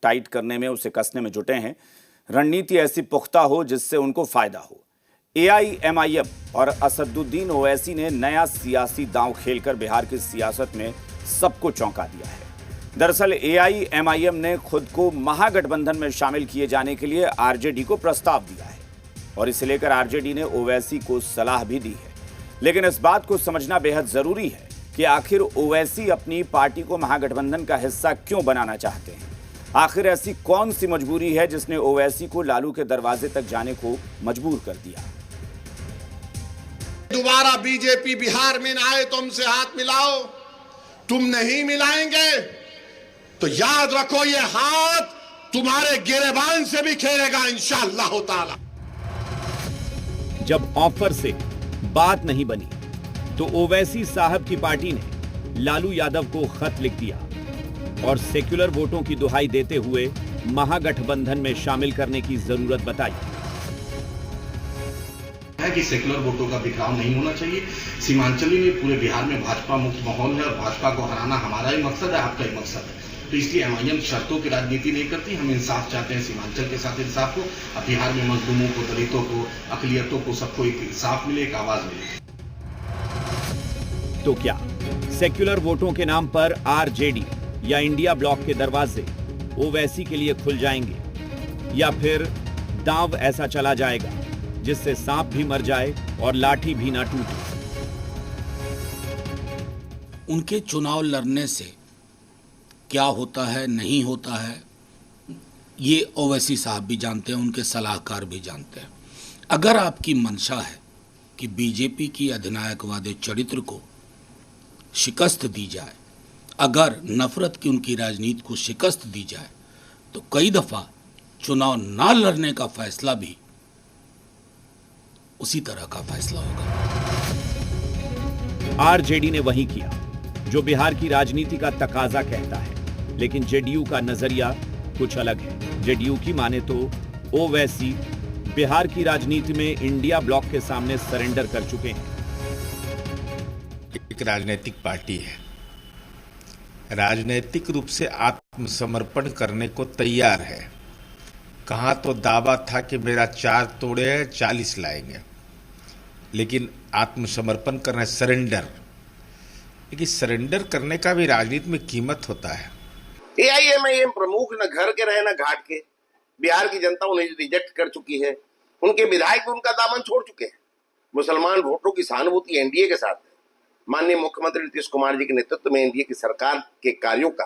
Tight करने में, उसे कसने में जुटे हैं। रणनीति ऐसी पुख्ता हो जिससे उनको फायदा हो। एआईएमआईएम और असदुद्दीन ओवैसी ने नया सियासी दांव खेलकर बिहार की सियासत में सबको चौंका दिया है। दरअसल एआईएमआईएम ने खुद को महागठबंधन में शामिल किए जाने के लिए आरजेडी को प्रस्ताव दिया है और इसे लेकर आरजेडी ने ओवैसी को सलाह भी दी है। लेकिन इस बात को समझना बेहद जरूरी है कि आखिर ओवैसी अपनी पार्टी को महागठबंधन का हिस्सा क्यों बनाना चाहते हैं। आखिर ऐसी कौन सी मजबूरी है जिसने ओवैसी को लालू के दरवाजे तक जाने को मजबूर कर दिया। दोबारा बीजेपी बिहार में ना आए तो हमसे हाथ मिलाओ, तुम नहीं मिलाएंगे तो याद रखो ये हाथ तुम्हारे गिरेबान से भी खेलेगा इंशाअल्लाह ताला। जब ऑफर से बात नहीं बनी तो ओवैसी साहब की पार्टी ने लालू यादव को खत लिख दिया और सेक्युलर वोटों की दुहाई देते हुए महागठबंधन में शामिल करने की जरूरत बताई है कि सेक्युलर वोटों का बिखराव नहीं होना चाहिए। सीमांचली में पूरे बिहार में भाजपा मुक्त माहौल है और भाजपा को हराना हमारा ही मकसद है, आपका ही मकसद है। तो इसलिए एमआईएम शर्तों की राजनीति नहीं करती। हम इंसाफ चाहते हैं, सीमांचल के साथ इंसाफ को। अब बिहार में मजलूमों को, दलितों को, अकलियतों को, सबको एक इंसाफ मिले, एक आवाज मिले। तो क्या सेक्युलर वोटों के नाम पर आरजेडी या इंडिया ब्लॉक के दरवाजे ओवैसी के लिए खुल जाएंगे या फिर दांव ऐसा चला जाएगा जिससे सांप भी मर जाए और लाठी भी ना टूटे। उनके चुनाव लड़ने से क्या होता है, नहीं होता है, ये ओवैसी साहब भी जानते हैं, उनके सलाहकार भी जानते हैं। अगर आपकी मंशा है कि बीजेपी की अधिनायकवादी चरित्र को शिकस्त दी जाए, अगर नफरत की उनकी राजनीति को शिकस्त दी जाए, तो कई दफा चुनाव ना लड़ने का फैसला भी उसी तरह का फैसला होगा। आरजेडी ने वही किया जो बिहार की राजनीति का तकाजा कहता है, लेकिन जेडीयू का नजरिया कुछ अलग है। जेडीयू की माने तो ओवैसी बिहार की राजनीति में इंडिया ब्लॉक के सामने सरेंडर कर चुके हैं। एक राजनीतिक पार्टी है, राजनीतिक रूप से आत्मसमर्पण करने को तैयार है। कहाँ तो दावा था कि मेरा 4 तोड़े हैं 40 लाएंगे, लेकिन आत्मसमर्पण करना, सरेंडर। लेकिन सरेंडर करने का भी राजनीति में कीमत होता है। एआईएमआईएम प्रमुख न घर के रहे न घाट के, बिहार की जनता उन्हें रिजेक्ट कर चुकी है। उनके विधायक भी उनका दामन छोड़ चुके हैं। मुसलमान वोटरों की सहानुभूति एनडीए के साथ है। माननीय मुख्यमंत्री नीतीश कुमार जी के नेतृत्व में एनडीए की सरकार के कार्यों का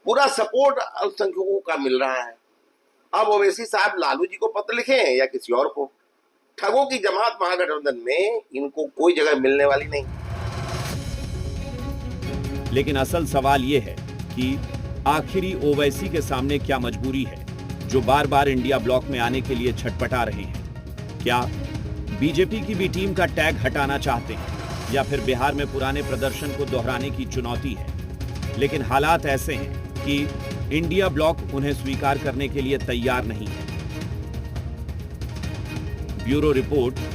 पूरा सपोर्ट अल्पसंख्यकों का मिल रहा है। अब ओवैसी साहब लालू जी को पत्र लिखे हैं या किसी और को, ठगों की जमात महागठबंधन में इनको कोई जगह मिलने वाली नहीं। लेकिन असल सवाल यह है कि आखिरी ओवैसी के सामने क्या मजबूरी है जो बार बार इंडिया ब्लॉक में आने के लिए छटपटा रहे हैं। क्या बीजेपी की भी टीम का टैग हटाना चाहते हैं या फिर बिहार में पुराने प्रदर्शन को दोहराने की चुनौती है। लेकिन हालात ऐसे हैं कि इंडिया ब्लॉक उन्हें स्वीकार करने के लिए तैयार नहीं है। Bureau report,